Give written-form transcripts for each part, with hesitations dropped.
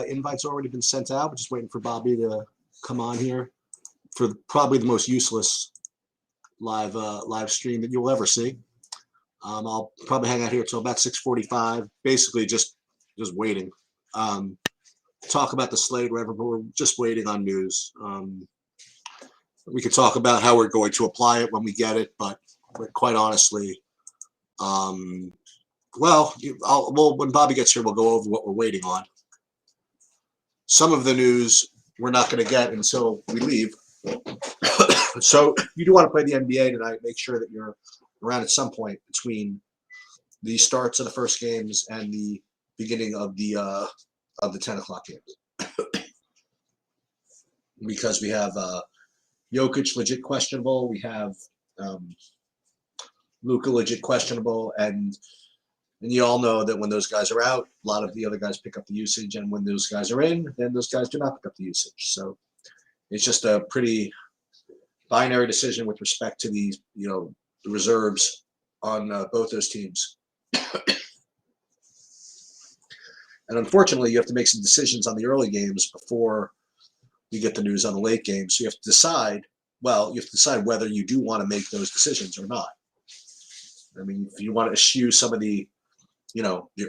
invite's already been sent out. We're just waiting for Bobby to come on here for probably the most useless live stream that you'll ever see. I'll probably hang out here till about 6:45, basically just waiting. Talk about the slate, whatever, but we're just waiting on news. We could talk about how we're going to apply it when we get it, but quite honestly, when Bobby gets here, we'll go over what we're waiting on. Some of the news we're not going to get until we leave. So if you do want to play the NBA tonight, make sure that you're around at some point between the starts of the first games and the beginning of the 10 o'clock games. Because we have Jokic legit questionable, we have Luka legit questionable, and you all know that when those guys are out, a lot of the other guys pick up the usage, and when those guys are in, then those guys do not pick up the usage. So it's just a pretty binary decision with respect to the reserves on both those teams. And unfortunately, you have to make some decisions on the early games before you get the news on the late games. So you have to decide. Well, you have to decide whether you do want to make those decisions or not. I mean, if you want to eschew some of the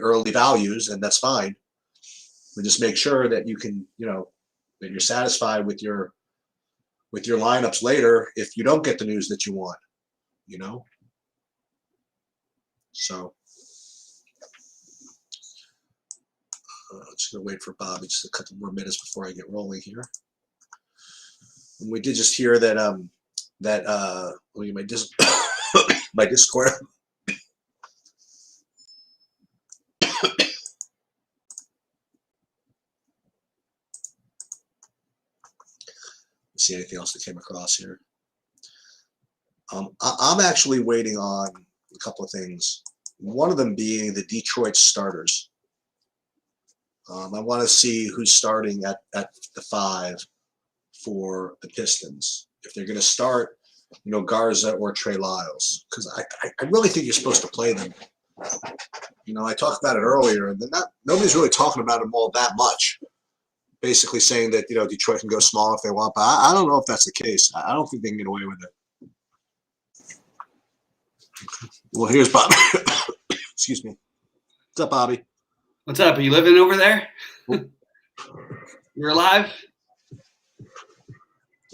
early values, and that's fine. But just make sure that you can, that you're satisfied with your lineups later if you don't get the news that you want, So just gonna wait for Bobby just a couple more minutes before I get rolling here. And we did just hear that my Discord. See anything else that came across here? I'm actually waiting on a couple of things. One of them being the Detroit starters. I want to see who's starting at the 5 for the Pistons. If they're going to start, Garza or Trey Lyles, because I really think you're supposed to play them. I talked about it earlier, and nobody's really talking about them all that much. Basically saying that Detroit can go small if they want, but I don't know if that's the case. I don't think they can get away with it. Well, here's Bobby. Excuse me. What's up, Bobby? What's up? Are you living over there? You're alive?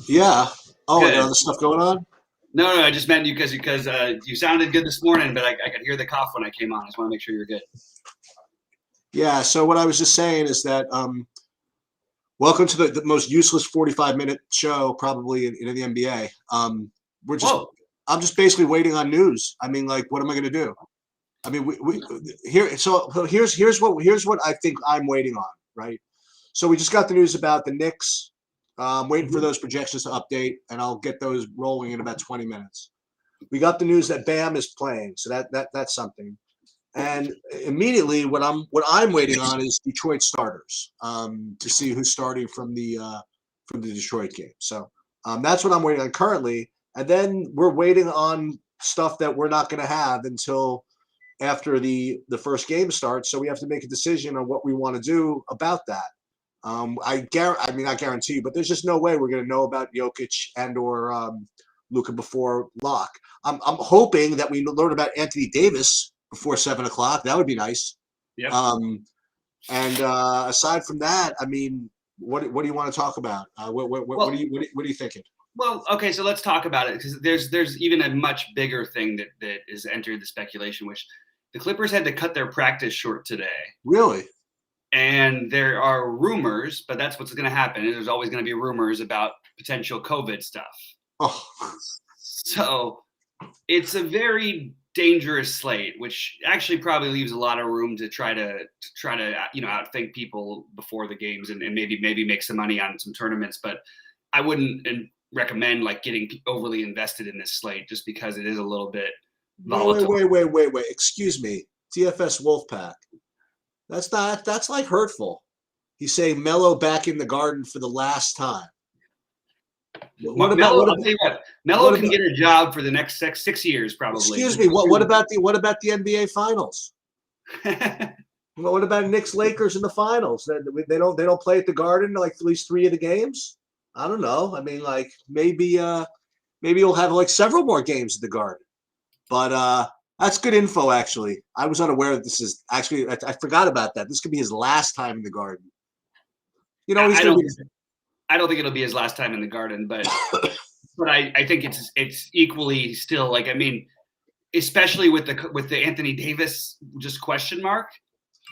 Yeah. Oh, and other stuff going on? No, I just meant you because you sounded good this morning, but I could hear the cough when I came on. I just want to make sure you're good. Yeah. So what I was just saying is that welcome to the most useless 45-minute show probably in the NBA. I'm just basically waiting on news. I mean, what am I going to do? I mean, here's what I think I'm waiting on, right? So we just got the news about the Knicks. Waiting for those projections to update, and I'll get those rolling in about 20 minutes. We got the news that Bam is playing, so that's something. And immediately, what I'm waiting on is Detroit starters to see who's starting from the Detroit game. So that's what I'm waiting on currently. And then we're waiting on stuff that we're not going to have until after the first game starts. So we have to make a decision on what we want to do about that. I not guarantee, but there's just no way we're going to know about Jokic and or Luka before lock. I'm hoping that we learn about Anthony Davis before 7 o'clock. That would be nice. Yep. And aside from that, I mean, what do you want to talk about? What are you thinking? Well, okay, so let's talk about it because there's even a much bigger thing that is entered the speculation, which the Clippers had to cut their practice short today. Really? And there are rumors, but that's what's going to happen. There's always going to be rumors about potential COVID stuff. Oh. So it's a very dangerous slate, which actually probably leaves a lot of room to try to outthink people before the games and maybe make some money on some tournaments. But I wouldn't recommend getting overly invested in this slate just because it is a little bit volatile. Wait. Excuse me. DFS Wolfpack. That's hurtful. He's saying Melo back in the Garden for the last time. Melo can get a job for the next 6 years, probably. Excuse me. What about the NBA Finals? Well, what about Knicks Lakers in the finals? They don't play at the Garden like at least 3 of the games. I don't know. I mean, like maybe you'll have like several more games at the Garden. But that's good info. Actually, I was unaware that this is actually. I forgot about that. This could be his last time in the Garden. He's going to be. I don't think it'll be his last time in the Garden, but I think it's equally still like, I mean, especially with the Anthony Davis just question mark.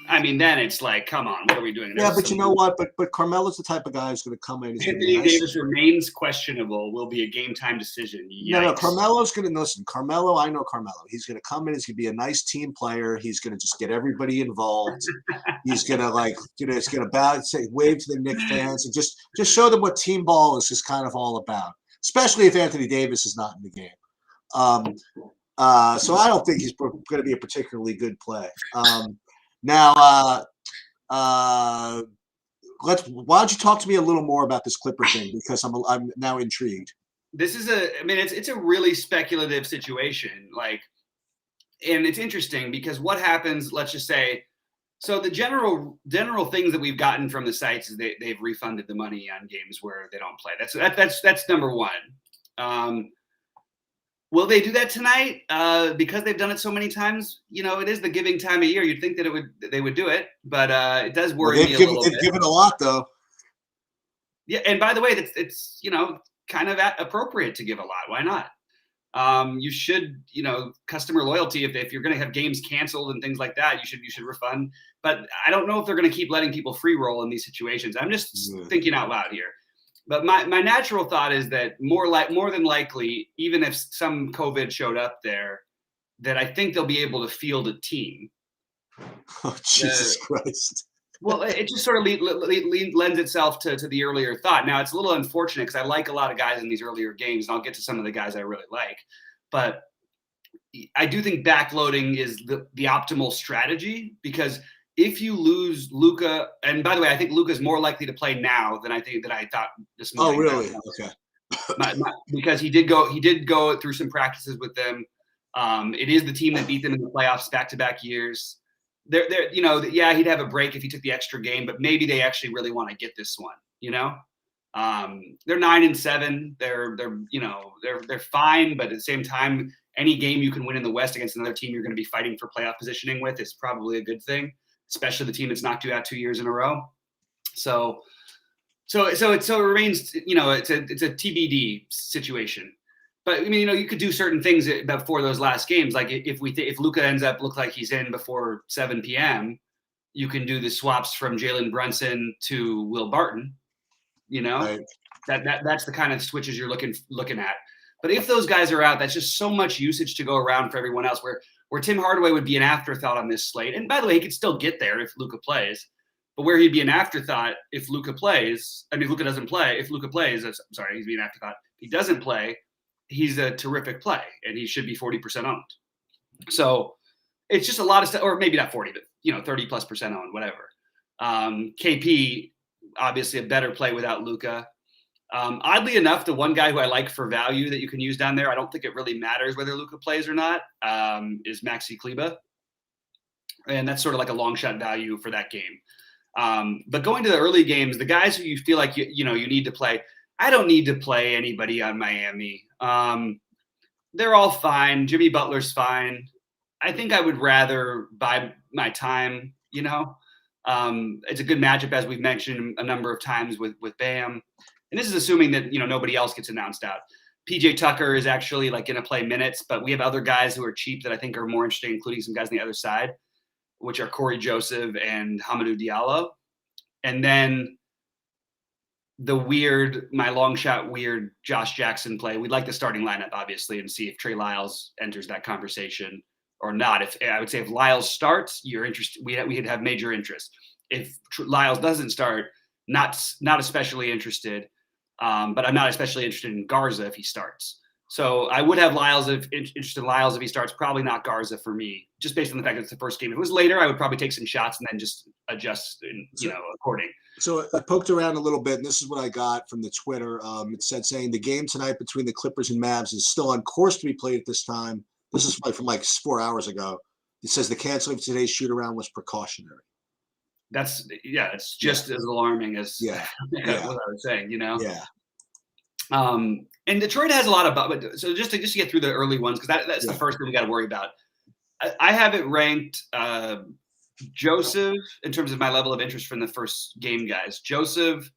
I mean, then it's like, come on, what are we doing? Yeah, but you know what? But Carmelo's the type of guy who's going to come in. Anthony Davis remains questionable. Will be a game time decision. Yikes. No, Carmelo's going to listen. Carmelo, I know Carmelo. He's going to come in. He's going to be a nice team player. He's going to just get everybody involved. He's going to it's going to bow, say, wave to the Knicks fans, and just show them what team ball is just kind of all about. Especially if Anthony Davis is not in the game. So I don't think he's going to be a particularly good play. Now, why don't you talk to me a little more about this Clipper thing, because I'm now intrigued. This is it's a really speculative situation, and it's interesting because what happens, let's just say, so the general things that we've gotten from the sites is they've refunded the money on games where they don't play. That's number one. Will they do that tonight? Because they've done it so many times. It is the giving time of year. You'd think that they would do it, but it does worry me a little bit. They've given a lot, though. Yeah, and by the way, it's kind of appropriate to give a lot. Why not? You should, customer loyalty. If you're going to have games canceled and things like that, you should refund. But I don't know if they're going to keep letting people free roll in these situations. I'm just thinking out loud here. But my natural thought is that more than likely, even if some COVID showed up there, that I think they'll be able to field a team. Oh, Jesus Christ. Well, it just sort of lends itself to the earlier thought. Now, it's a little unfortunate because I like a lot of guys in these earlier games, and I'll get to some of the guys I really like. But I do think backloading is the optimal strategy, because if you lose Luka, and by the way, I think Luka is more likely to play now than I thought this morning. Oh, really? Okay. Because he did go through some practices with them. It is the team that beat them in the playoffs back-to-back years. They're he'd have a break if he took the extra game, but maybe they actually really want to get this one. They're 9-7. They're fine, but at the same time, any game you can win in the West against another team you're going to be fighting for playoff positioning with is probably a good thing, especially the team that's knocked you out 2 years in a row. So it remains, it's a TBD situation. But I mean, you could do certain things before those last games. Like if Luka ends up look like he's in before 7 p.m., you can do the swaps from Jalen Brunson to Will Barton. Right. That's the kind of switches you're looking at. But if those guys are out, that's just so much usage to go around for everyone else. Where Tim Hardaway would be an afterthought on this slate. And by the way, he could still get there if Luka plays. But where he'd be an afterthought if Luka plays, I mean, Luka doesn't play. If Luka plays, he'd be an afterthought. If he doesn't play, he's a terrific play, and he should be 40% owned. So it's just a lot of stuff, or maybe not 40, but 30+% owned, whatever. KP, obviously a better play without Luka. Oddly enough, the one guy who I like for value that you can use down there, I don't think it really matters whether Luka plays or not, is Maxi Kleba. And that's sort of like a long shot value for that game. But going to the early games, the guys who you feel like you need to play, I don't need to play anybody on Miami. They're all fine. Jimmy Butler's fine. I think I would rather buy my time, It's a good matchup, as we've mentioned a number of times with Bam. And this is assuming that, nobody else gets announced out. PJ Tucker is actually going to play minutes, but we have other guys who are cheap that I think are more interesting, including some guys on the other side, which are Corey Joseph and Hamidou Diallo. And then my long shot weird Josh Jackson play. We'd like the starting lineup, obviously, and see if Trey Lyles enters that conversation or not. I would say if Lyles starts, you're interested. We'd have major interest. If Lyles doesn't start, not especially interested. But I'm not especially interested in Garza if he starts. So I would have interested in Lyles if he starts. Probably not Garza for me, just based on the fact that it's the first game. If it was later, I would probably take some shots and then just adjust, according. So I poked around a little bit, and this is what I got from the Twitter. It said saying the game tonight between the Clippers and Mavs is still on course to be played at this time. This is from 4 hours ago. It says the canceling of today's shoot-around was precautionary. It's just as alarming as what I was saying, Yeah. And Detroit has a lot of, so just to get through the early ones, because that's the first thing we got to worry about. I have it ranked Joseph in terms of my level of interest from the first game, guys. Joseph,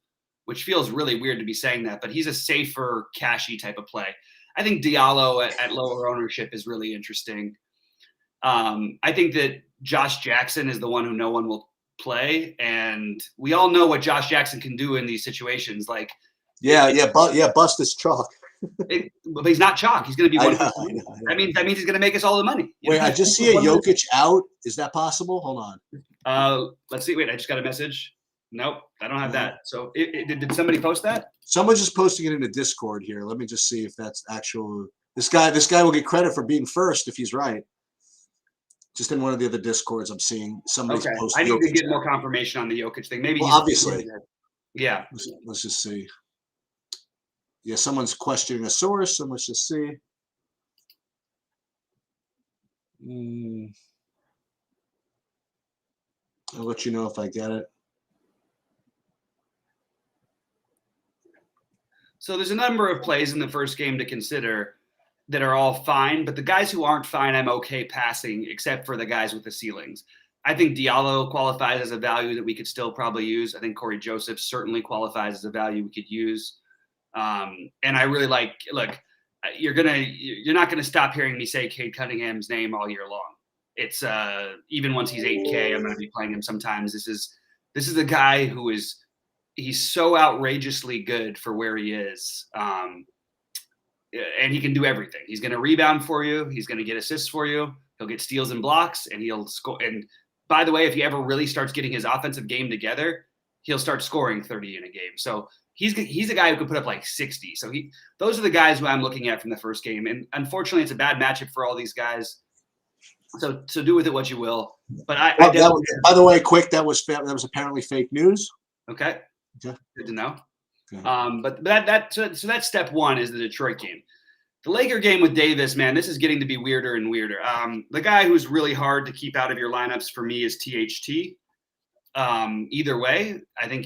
which feels really weird to be saying that, but he's a safer, cashy type of play. I think Diallo at lower ownership is really interesting. I think that Josh Jackson is the one who no one will play, and we all know what Josh Jackson can do in these situations. Like, bust his chalk. But he's not chalk. He's going to be one. I know. That means he's going to make us all the money. Wait, I just see a Jokic out. Is that possible? Hold on. Let's see. Wait, I just got a message. Nope, I don't have that. So did somebody post that? Someone's just posting it in the Discord here. Let me just see if that's actual. This guy will get credit for being first if he's right. Just in one of the other Discords, I'm seeing somebody's posting. I need to get more confirmation on the Jokic thing. Maybe obviously. Yeah. Let's just see. Yeah, someone's questioning a source, and let's just see. I'll let you know if I get it. So there's a number of plays in the first game to consider that are all fine, but the guys who aren't fine, I'm okay passing, except for the guys with the ceilings. I think Diallo qualifies as a value that we could still probably use. I think Corey Joseph certainly qualifies as a value we could use. And I really look, you're not going to stop hearing me say Cade Cunningham's name all year long. It's even once he's 8K, I'm going to be playing him sometimes. This is a guy who he's so outrageously good for where he is. And he can do everything. He's going to rebound for you. He's going to get assists for you. He'll get steals and blocks, and he'll score. And by the way, if he ever really starts getting his offensive game together, he'll start scoring 30 in a game. So he's a guy who could put up like 60. So those are the guys who I'm looking at from the first game. And unfortunately, it's a bad matchup for all these guys. So do with it what you will. But by the way, quick, that was apparently fake news. Okay. Good to know. Okay. But that's step one is the Detroit game. The Laker game with Davis, man, this is getting to be weirder and weirder. The guy who's really hard to keep out of your lineups for me is THT. Either way, I think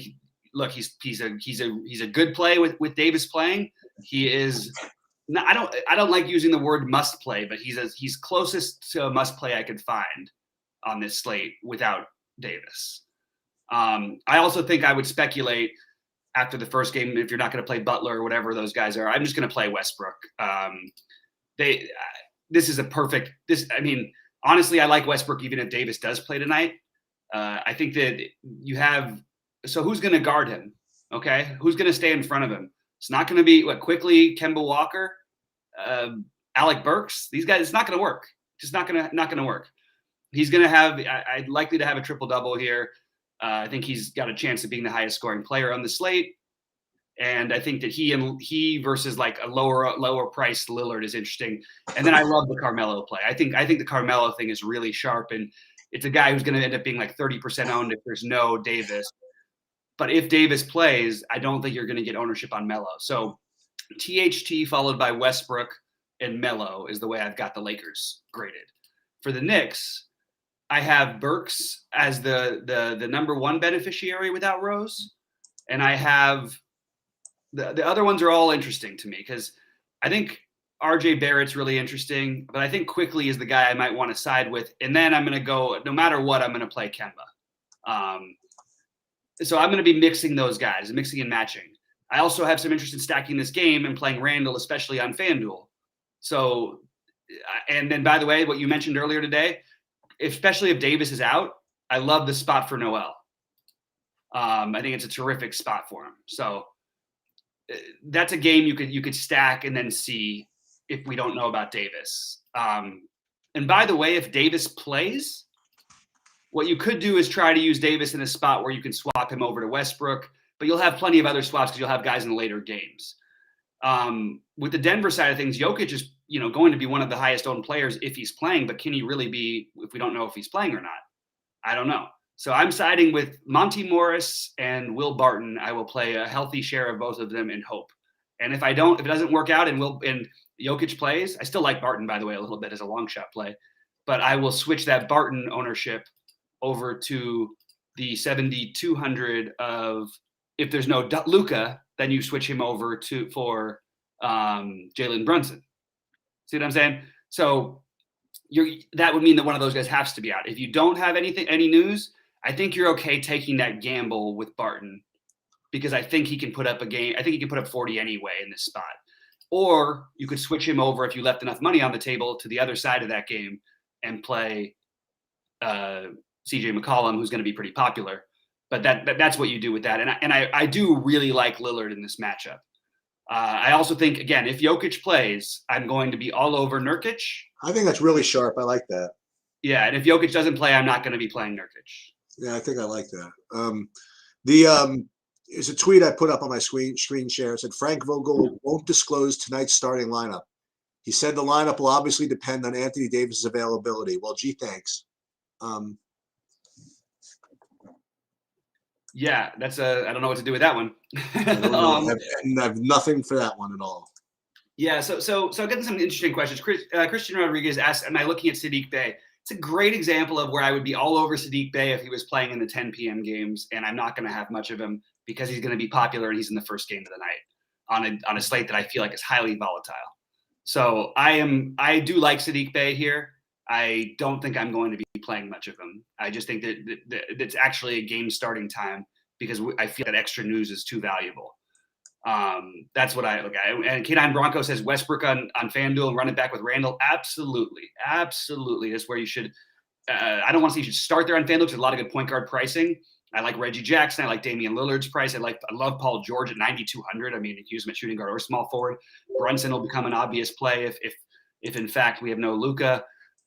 he's a good play with Davis playing. He is. I don't like using the word must play, but he's closest to a must play I could find on this slate without Davis. I also think I would speculate after the first game, if you're not going to play Butler or whatever those guys are, I'm just going to play Westbrook. Honestly, I like Westbrook even if Davis does play tonight. I think that so who's going to guard him? Okay. Who's going to stay in front of him? It's not going to be quickly Kemba Walker, Alec Burks. These guys, it's not going to work. Just not going to work. He's going to have, I'd likely to have a triple double here. I think he's got a chance of being the highest scoring player on the slate. And I think that he versus like a lower priced Lillard is interesting. And then I love the Carmelo play. I think the Carmelo thing is really sharp, and it's a guy who's going to end up being like 30% owned if there's no Davis. But if Davis plays, I don't think you're going to get ownership on Melo. So THT followed by Westbrook and Melo is the way I've got the Lakers graded. For the Knicks, I have Burks as the number one beneficiary without Rose. And I have the other ones are all interesting to me because I think RJ Barrett's really interesting, but I think Quickly is the guy I might want to side with. And then I'm going to go, no matter what, I'm going to play Kemba. So I'm going to be mixing those guys, mixing and matching. I also have some interest in stacking this game and playing Randall, especially on FanDuel. So, and then by the way, what you mentioned earlier today, especially if Davis is out, I love the spot for Noel. I think it's a terrific spot for him. So that's a game you could stack and then see if we don't know about Davis. And by the way, if Davis plays, what you could do is try to use Davis in a spot where you can swap him over to Westbrook, but you'll have plenty of other swaps because you'll have guys in the later games. With the Denver side of things, Jokic is going to be one of the highest owned players if he's playing, but can he really be if we don't know if he's playing or not? I don't know. So I'm siding with Monty Morris and Will Barton. I will play a healthy share of both of them in hope. And if it doesn't work out and Jokic plays, I still like Barton, by the way, a little bit as a long shot play, but I will switch that Barton ownership over to the 7,200 of if there's no Luka, then you switch him over for Jalen Brunson. See what I'm saying? So that would mean that one of those guys has to be out. If you don't have any news, I think you're okay taking that gamble with Barton because I think he can put up a game. I think he can put up 40 anyway in this spot. Or you could switch him over if you left enough money on the table to the other side of that game and play CJ McCollum, who's going to be pretty popular. But that's what you do with that. And I do really like Lillard in this matchup. I also think, again, if Jokic plays, I'm going to be all over Nurkic. I think that's really sharp. I like that. Yeah, and if Jokic doesn't play, I'm not going to be playing Nurkic. Yeah, I think I like that. There's a tweet I put up on my screen share. It said Frank Vogel won't disclose tonight's starting lineup. He said the lineup will obviously depend on Anthony Davis's availability. Well, gee, thanks. Yeah, that's I don't know what to do with that one. I have nothing for that one at all. Yeah, so getting some interesting questions. Christian Rodriguez asked, am I looking at Saddiq Bey? It's a great example of where I would be all over Saddiq Bey if he was playing in the 10 p.m. games, and I'm not going to have much of him because he's going to be popular and he's in the first game of the night on a slate that I feel like is highly volatile. So I do like Saddiq Bey here. I don't think I'm going to be playing much of him. I just think that it's actually a game starting time because I feel that extra news is too valuable. That's what I look at. And K9 Bronco says Westbrook on FanDuel and run it back with Randall. Absolutely. That's where you should. I don't want to say you should start there on FanDuel because there's a lot of good point guard pricing. I like Reggie Jackson. I like Damian Lillard's price. I love Paul George at 9,200. I mean, you can use him at shooting guard or small forward. Brunson will become an obvious play if in fact we have no Luka.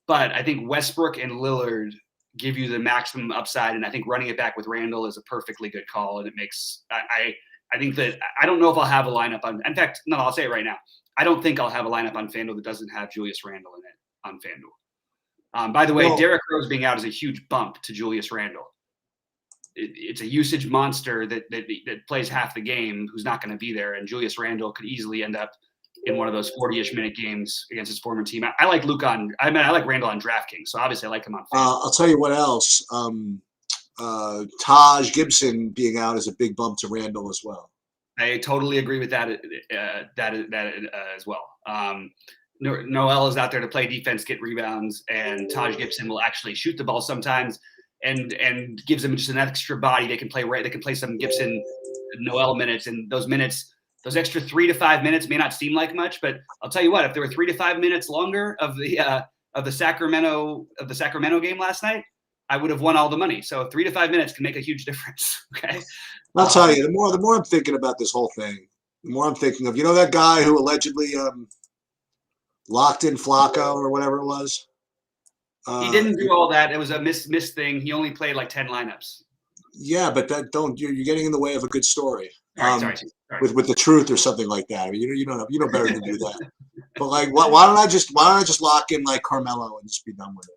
But I think Westbrook and Lillard give you the maximum upside, and I think running it back with Randall is a perfectly good call. And it makes I think that I don't know if I'll have a lineup on. In fact, no, I'll say it right now. I don't think I'll have a lineup on FanDuel that doesn't have Julius Randle in it on FanDuel. By the way, Derrick Rose being out is a huge bump to Julius Randle. It's a usage monster that plays half the game who's not going to be there, and Julius Randle could easily end up in one of those 40-ish minute games against his former team. I like I like Randle on DraftKings, so obviously I like him on FanDuel. I'll tell you what else. Taj Gibson being out is a big bump to Randle as well. I totally agree with that as well. Noel is out there to play defense, get rebounds, and Taj Gibson will actually shoot the ball sometimes and gives them just an extra body. They can play some Gibson Noel minutes, and those extra 3 to 5 minutes may not seem like much, but I'll tell you what, if there were 3 to 5 minutes longer of the Sacramento game last night, I would have won all the money. So 3 to 5 minutes can make a huge difference. Okay. I'll tell you, the more I'm thinking about this whole thing, the more I'm thinking of, that guy who allegedly locked in Flacco or whatever it was. He didn't do all that. It was a miss thing. He only played like 10 lineups. Yeah, but you're getting in the way of a good story. Sorry. With the truth or something like that. I mean, you know better than to do that. But like, why don't I just lock in like Carmelo and just be done with it?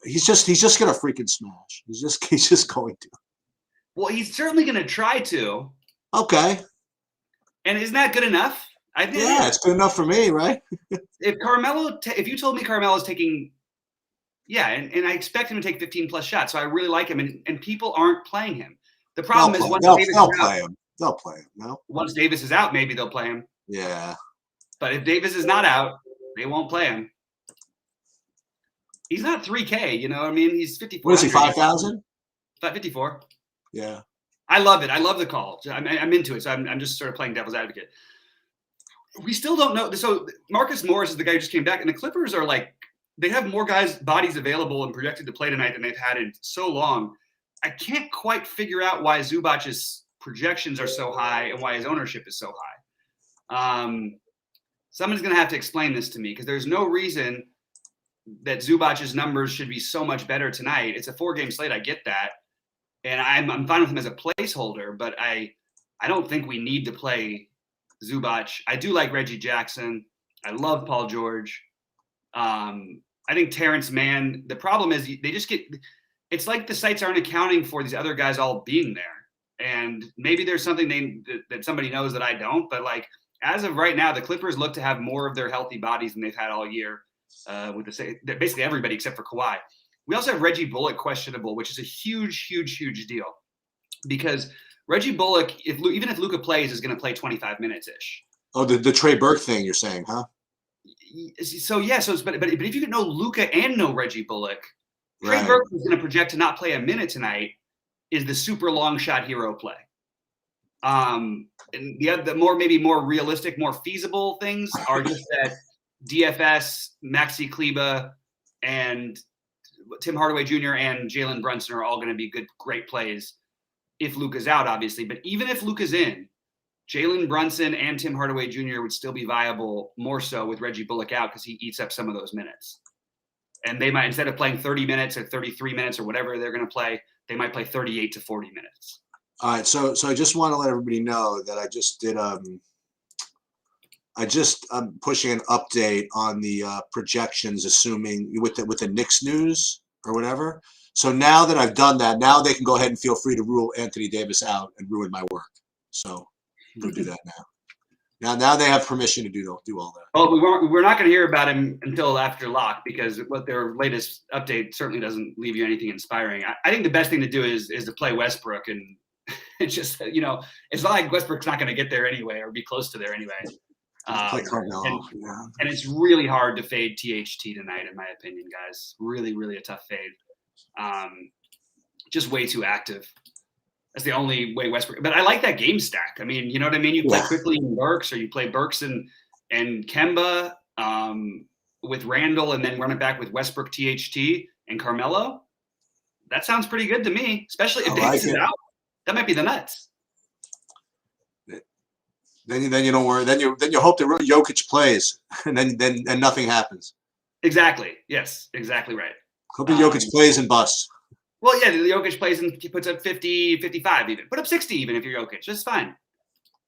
He's just gonna freaking smash. He's just going to. Well, he's certainly gonna try to. Okay. And isn't that good enough? I think. Yeah, it's good enough for me, right? If you told me Carmelo's taking, and I expect him to take 15 plus shots, so I really like him, and people aren't playing him. The problem is once Davis is out, they'll play him. No. Once Davis is out, maybe they'll play him. Yeah. But if Davis is not out, they won't play him. He's not 3K, you know what I mean? He's 54. What is he, 5,000? 54. Yeah. I love it. I love the call. I'm into it. So I'm just sort of playing devil's advocate. We still don't know. So Marcus Morris is the guy who just came back, and the Clippers are they have more bodies available and projected to play tonight than they've had in so long. I can't quite figure out why Zubac's projections are so high and why his ownership is so high. Someone's going to have to explain this to me because there's no reason that Zubac's numbers should be so much better tonight. It's a 4-game slate. I get that. And I'm fine with him as a placeholder, but I don't think we need to play Zubac. I do like Reggie Jackson. I love Paul George. I think Terrence Mann, the problem is they just it's like the sites aren't accounting for these other guys all being there. And maybe there's something that somebody knows that I don't, but as of right now, the Clippers look to have more of their healthy bodies than they've had all year. With basically everybody except for Kawhi. We also have Reggie Bullock questionable, which is a huge, huge, huge deal because Reggie Bullock, even if Luka plays, is going to play 25 minutes ish. Oh, the Trey Burke thing you're saying, huh? So yeah, but if you could know Luka and know Reggie Bullock, Trey Burke is going to project to not play a minute tonight is the super long shot hero play. And the more realistic, more feasible things are just that DFS, Maxi Kleba, and Tim Hardaway Jr. and Jalen Brunson are all going to be great plays if Luka's out, obviously. But even if Luka's in, Jalen Brunson and Tim Hardaway Jr. would still be viable more so with Reggie Bullock out because he eats up some of those minutes. And they might, instead of playing 30 minutes or 33 minutes or whatever they're going to play, they might play 38 to 40 minutes. All right. So I just want to let everybody know that I just did I'm pushing an update on the projections, assuming with the Knicks news or whatever. So now that I've done that, now they can go ahead and feel free to rule Anthony Davis out and ruin my work. So go do that now. Now they have permission to do all that. Well, we're not going to hear about him until after lock because what their latest update certainly doesn't leave you anything inspiring. I think the best thing to do is to play Westbrook and just, it's not like Westbrook's not going to get there anyway or be close to there anyway. And it's really hard to fade THT tonight, in my opinion, guys. Really, really a tough fade. Just way too active. That's the only way Westbrook. But I like that game stack. I mean, you know what I mean? You play Quickly and Burks, or you play Burks and Kemba with Randall, and then run it back with Westbrook, THT, and Carmelo. That sounds pretty good to me, especially if Davis is out. That might be the nuts. Then you don't worry. Then you hope that Jokic plays, and then nothing happens. Exactly. Yes. Exactly right. Hope Jokic plays and busts. Well, yeah, Jokic plays and he puts up 50, 55 even. Put up 60 even if you're Jokic. That's fine.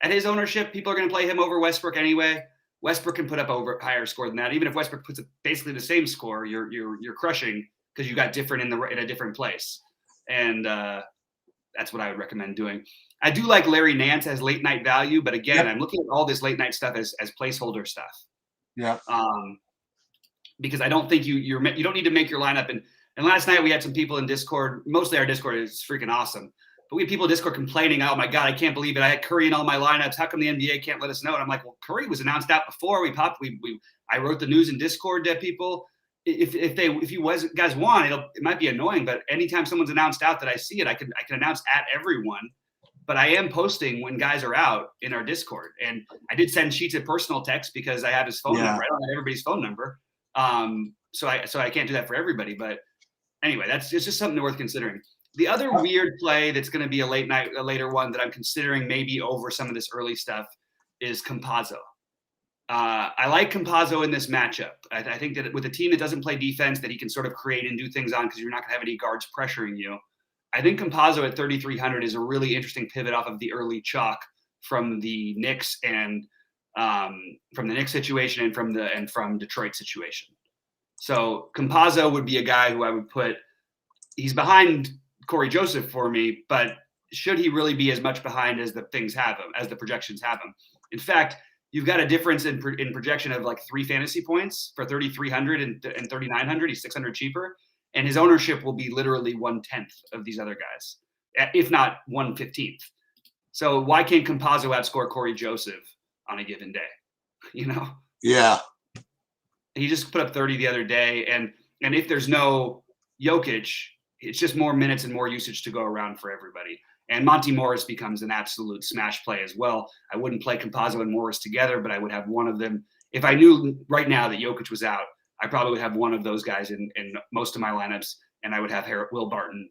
At his ownership, people are going to play him over Westbrook anyway. Westbrook can put up higher score than that. Even if Westbrook puts up basically the same score, you're crushing because you got different in a different place. And that's what I would recommend doing. I do like Larry Nance as late night value, but again, I'm looking at all this late night stuff as placeholder stuff. Yeah. Because I don't think you don't need to make your lineup. And last night we had some people in Discord. Mostly our Discord is freaking awesome, but we had people in Discord complaining, "Oh my God, I can't believe it! I had Curry in all my lineups. How come the NBA can't let us know?" And I'm like, "Well, Curry was announced out before we popped. I wrote the news in Discord to people. If you guys want, it might be annoying, but anytime someone's announced out that I see it, I can announce at everyone. But I am posting when guys are out in our Discord, and I did send Sheets a personal text because I have his phone number. I don't have everybody's phone number, so I can't do that for everybody. But anyway, it's just something worth considering. The other weird play that's going to be a later one that I'm considering maybe over some of this early stuff is Campazzo. I like Campazzo in this matchup. I think that with a team that doesn't play defense, that he can sort of create and do things on because you're not going to have any guards pressuring you. I think Campazzo at 3,300 is a really interesting pivot off of the early chalk from the Knicks and from the Knicks situation and from Detroit situation. So Campazzo would be a guy who I would put. He's behind Corey Joseph for me, but should he really be as much behind as the projections have him? In fact, you've got a difference in projection of like 3 fantasy points for 3,300 and 3,900. He's 600 cheaper. And his ownership will be literally 1/10 of these other guys, if not 1/15. So why can't Campazzo outscore Corey Joseph on a given day? Yeah. He just put up 30 the other day, and if there's no Jokic, it's just more minutes and more usage to go around for everybody. And Monty Morris becomes an absolute smash play as well. I wouldn't play Campazzo and Morris together, but I would have one of them. If I knew right now that Jokic was out, I probably would have one of those guys in most of my lineups, and I would have Will Barton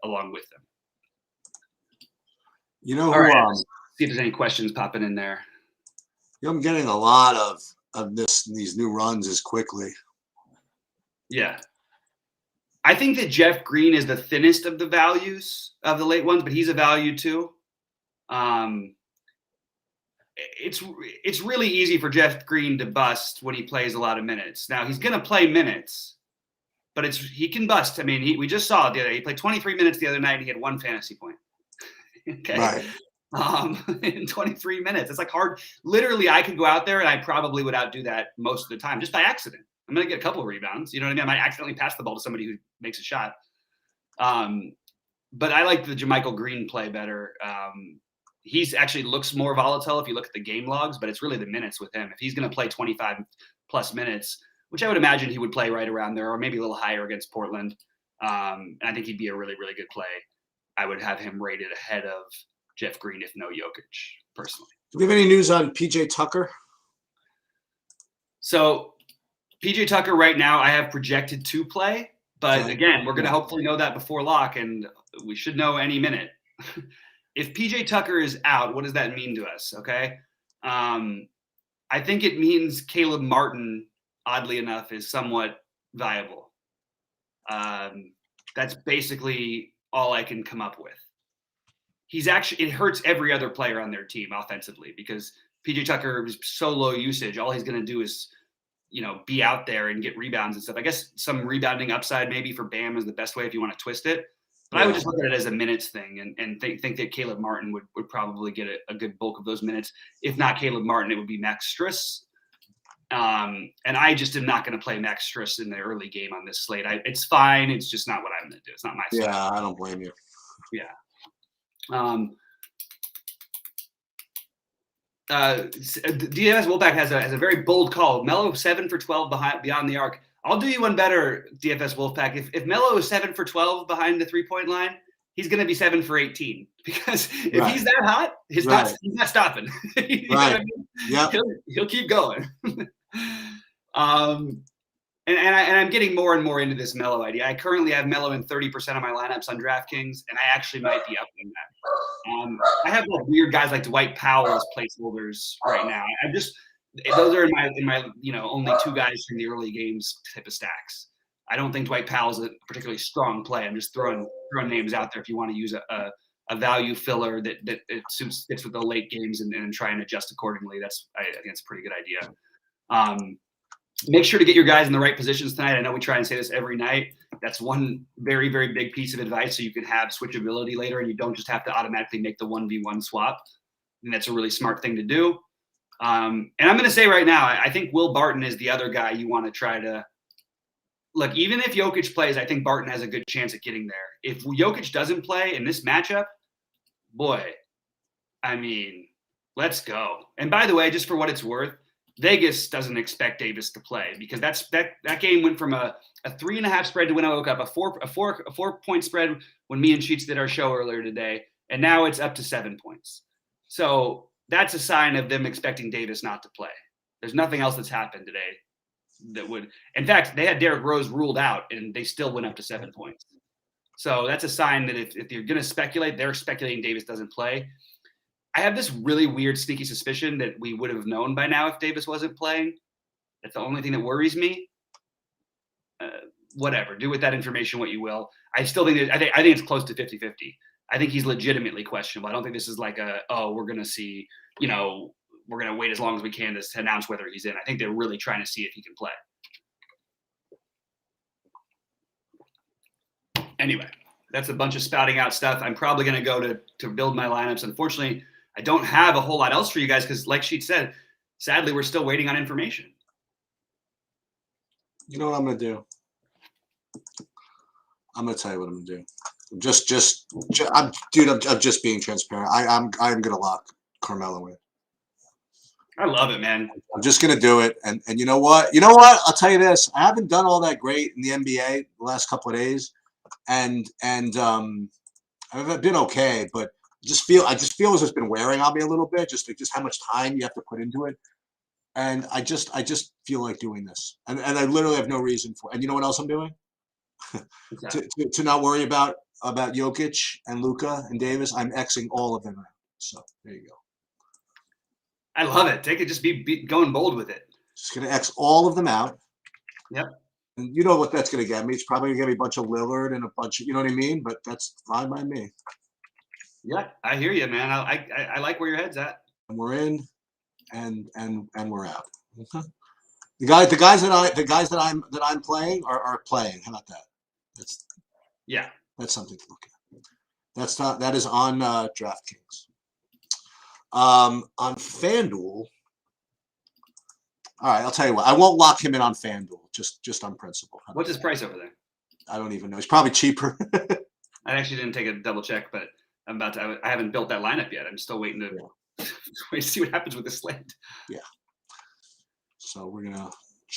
along with them. All right, see if there's any questions popping in there. I'm getting a lot of these new runs as Quickly. Yeah. I think that Jeff Green is the thinnest of the values of the late ones, but he's a value too. It's really easy for Jeff Green to bust when he plays a lot of minutes. Now he's going to play minutes, but he can bust. I mean, we just saw it the other day. He played 23 minutes the other night and he had 1 fantasy point. Okay. Right. In 23 minutes. It's like hard. Literally, I could go out there and I probably would outdo that most of the time just by accident. I'm going to get a couple of rebounds. You know what I mean? I might accidentally pass the ball to somebody who makes a shot. But I like the JaMychal Green play better. He's actually looks more volatile if you look at the game logs, but it's really the minutes with him. If he's going to play 25 plus minutes, which I would imagine he would play right around there, or maybe a little higher against Portland, and I think he'd be a really, really good play. I would have him rated ahead of Jeff Green, if no Jokic, personally. Do we have any news on PJ Tucker? So PJ Tucker right now I have projected to play, but again, we're going to hopefully know that before lock, and we should know any minute. If PJ Tucker is out, what does that mean to us? Okay. I think it means Caleb Martin, oddly enough, is somewhat viable. That's basically all I can come up with. It hurts every other player on their team offensively because PJ Tucker is so low usage. All he's going to do is, be out there and get rebounds and stuff. I guess some rebounding upside maybe for Bam is the best way if you want to twist it. But I would just look at it as a minutes thing and think that Caleb Martin would probably get a good bulk of those minutes. If not Caleb Martin, it would be Max Strus. And I just am not going to play Max Strus in the early game on this slate. It's fine. It's just not what I'm going to do. It's not my style. Yeah, I don't blame you. Yeah. DFS Wolfpack has a very bold call. Melo 7 for 12 beyond the arc. I'll do you one better, DFS Wolfpack. If Melo is 7 for 12 behind the 3-point line, he's going to be 7 for 18 because if he's that hot, he's not stopping. Right. Yeah. He'll keep going. And I'm getting more and more into this Melo idea. I currently have Melo in 30% of my lineups on DraftKings, and I actually might be upping that. I have weird guys like Dwight Powell as placeholders right now. Those are in my only two guys from the early games type of stacks. I don't think Dwight Powell's a particularly strong play. I'm just throwing names out there if you want to use a value filler that fits with the late games and try and adjust accordingly. I think it's a pretty good idea. Make sure to get your guys in the right positions tonight. I know we try and say this every night. That's one very, very big piece of advice so you can have switchability later and you don't just have to automatically make the 1v1 swap. And that's a really smart thing to do. And I'm going to say right now, I think Will Barton is the other guy you want to try to look. Even if Jokic plays, I think Barton has a good chance at getting there. If Jokic doesn't play in this matchup, boy, I mean, let's go. And by the way, just for what it's worth, Vegas doesn't expect Davis to play because that game went from a 3.5 spread to when I woke up, a 4-point spread when me and Sheets did our show earlier today, and now it's up to 7 points. So that's a sign of them expecting Davis not to play. There's nothing else that's happened today that would. In fact, they had Derrick Rose ruled out, and they still went up to 7 points. So that's a sign that if you're going to speculate, they're speculating Davis doesn't play. I have this really weird, sneaky suspicion that we would have known by now if Davis wasn't playing. That's the only thing that worries me. Whatever. Do with that information what you will. I still think I think it's close to 50-50. I think he's legitimately questionable. I don't think this is like we're going to see, we're going to wait as long as we can to announce whether he's in. I think they're really trying to see if he can play. Anyway, that's a bunch of spouting out stuff. I'm probably going to go to build my lineups. Unfortunately, I don't have a whole lot else for you guys because, like Sheet said, sadly, we're still waiting on information. You know what I'm going to do? I'm going to tell you what I'm going to do. I'm just being transparent. I'm going to lock Carmelo in. I love it, man. I'm just going to do it. And you know what? I'll tell you this. I haven't done all that great in the NBA the last couple of days. And I've been okay, but I just feel as it's been wearing on me a little bit, just how much time you have to put into it. And I just feel like doing this. And I literally have no reason for it. And you know what else I'm doing? to not worry about Jokic and Luka and Davis. I'm Xing all of them out. So there you go. I love it. Take it. Just be going bold with it. Just going to X all of them out. Yep. And you know what that's going to get me? It's probably going to get me a bunch of Lillard and a bunch of, you know what I mean? But that's fine by me. Yeah, I hear you, man. I like where your head's at. And we're in, and we're out. Okay. The guys that I'm playing are playing. How about that? That's something to look at. That is on DraftKings. On FanDuel, All right, I'll tell you what. I won't lock him in on FanDuel, just on principle. What's his price over there? I don't even know. He's probably cheaper. I actually didn't take a double check, but I'm about to. I haven't built that lineup yet. I'm still waiting to wait to see what happens with the slate. Yeah. So we're gonna.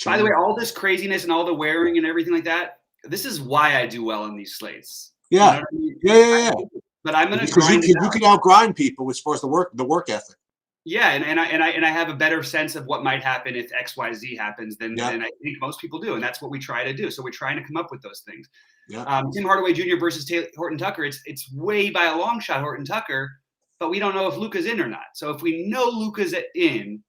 By the way, all this craziness and all the wearing and everything like that. This is why I do well in these slates. Yeah. You know what I mean? Yeah. But I'm gonna because grind you can outgrind people as far as the work ethic. Yeah, and I have a better sense of what might happen if XYZ happens than I think most people do, and that's what we try to do. So we're trying to come up with those things. Yeah. Tim Hardaway Jr. versus Horton Tucker. It's way by a long shot Horton Tucker, but we don't know if Luka's in or not. So if we know Luka's in,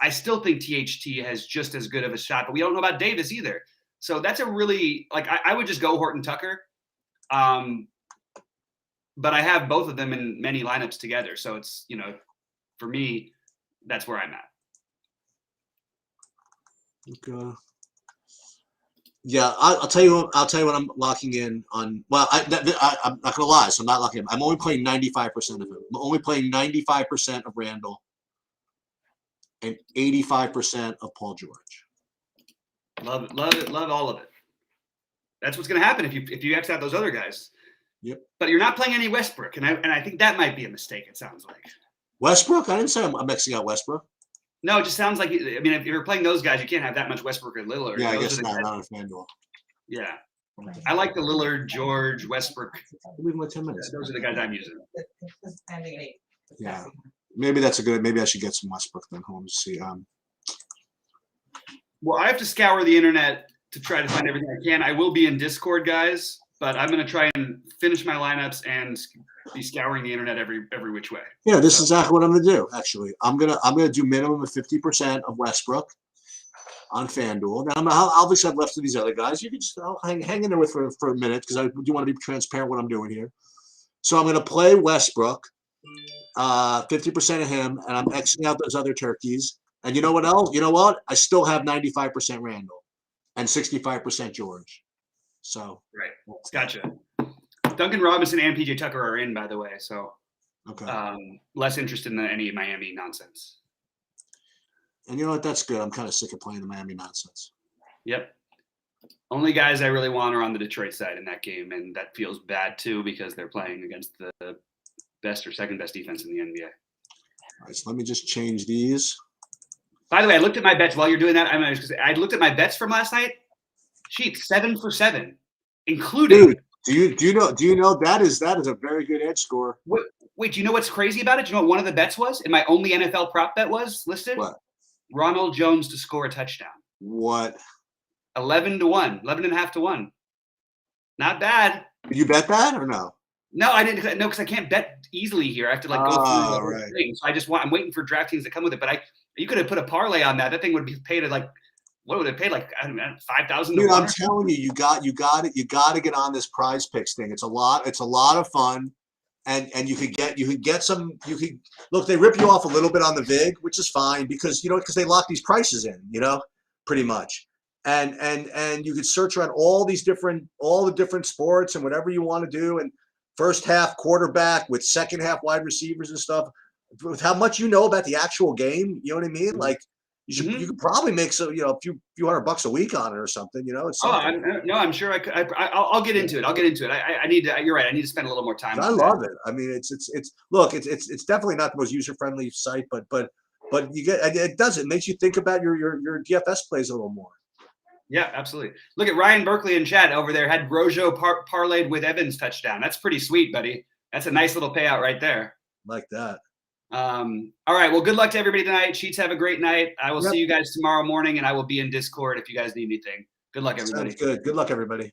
I still think THT has just as good of a shot, but we don't know about Davis either. So that's a really I would just go Horton Tucker, but I have both of them in many lineups together. So it's for me, that's where I'm at. Okay. Yeah, I'll tell you what I'm locking in on. Well, I'm not gonna lie, so I'm not locking in. I'm only playing 95% of him. I'm only playing 95% of Randall and 85% of Paul George. Love it, love all of it. That's what's gonna happen if you X out those other guys. Yep. But you're not playing any Westbrook, and I think that might be a mistake. It sounds like. Westbrook? I didn't say I'm Xing out Westbrook. No, it just sounds like if you're playing those guys, you can't have that much Westbrook or Lillard. Yeah, I guess not on FanDuel. Yeah, I like the Lillard, George, Westbrook. Leave him at 10 minutes. Those are the guys I'm using. Yeah, maybe that's a good. Maybe I should get some Westbrook then home to see. Well, I have to scour the internet to try to find everything I can. I will be in Discord, guys, but I'm going to try and finish my lineups and be scouring the internet every which way. Yeah, this is exactly what I'm gonna do. Actually, I'm gonna do minimum of 50% of Westbrook on FanDuel. Now I'll obviously have left to these other guys. You can just hang in there with for a minute because I do want to be transparent what I'm doing here. So I'm gonna play Westbrook, 50% of him, and I'm Xing out those other turkeys. And you know what else? You know what? I still have 95% Randall and 65% George. So right, gotcha. Duncan Robinson and PJ Tucker are in, by the way, so less interested in any Miami nonsense. And you know what? That's good. I'm kind of sick of playing the Miami nonsense. Yep. Only guys I really want are on the Detroit side in that game, and that feels bad too because they're playing against the best or second best defense in the NBA. All right, so let me just change these. By the way, I looked at my bets while you're doing that. I looked at my bets from last night. Sheets 7 for 7, including. Dude. Do you know that is a very good edge score? Wait, do you know what's crazy about it? Do you know what one of the bets was? And my only NFL prop bet was listed? What? Ronald Jones to score a touchdown. What? 11-1, 11.5-1. Not bad. Did you bet that or no? No, I didn't. No, because I can't bet easily here. I have to go through the whole thing. So I'm waiting for DraftKings to come with it. But you could have put a parlay on that. That thing would be paid at what would it pay? I don't know, $5,000. Dude, I'm telling you, you got to get on this Prize Picks thing. It's a lot of fun, and you could get some. Look, they rip you off a little bit on the vig, which is fine because they lock these prices in, pretty much, and you could search around all the different sports and whatever you want to do, and first half quarterback with second half wide receivers and stuff. With how much you know about the actual game, you know what I mean, like. You could probably make a few $100 a week on it or something. It's I'm sure I could. I'll get into it. I need to. You're right. I need to spend a little more time. I love it. I mean, it's definitely not the most user friendly site, but you get it does. It makes you think about your DFS plays a little more. Yeah, absolutely. Look at Ryan Berkeley in chat over there. Had Rojo parlayed with Evans touchdown. That's pretty sweet, buddy. That's a nice little payout right there. Like that. All right. Well, good luck to everybody tonight. Sheets, have a great night. I will see you guys tomorrow morning, and I will be in Discord if you guys need anything. Good luck, everybody. Sounds good. Good luck, everybody.